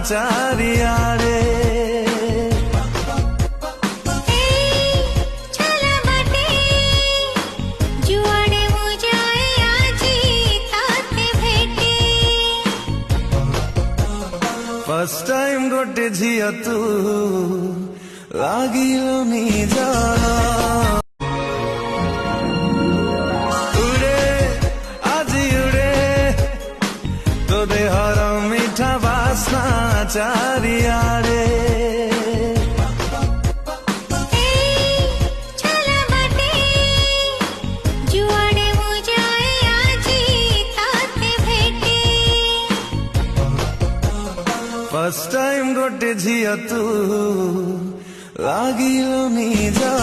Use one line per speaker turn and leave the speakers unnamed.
চারিয়ারে first time গোটে ঝিয়া তু লাগিল নিজা উড়ে আজি উড়ে তো দেহর মিঠা বাসনা চারিয়ারে ফার্স্ট টাইম গোটে ঝিয়া তু লাগিল নিজা।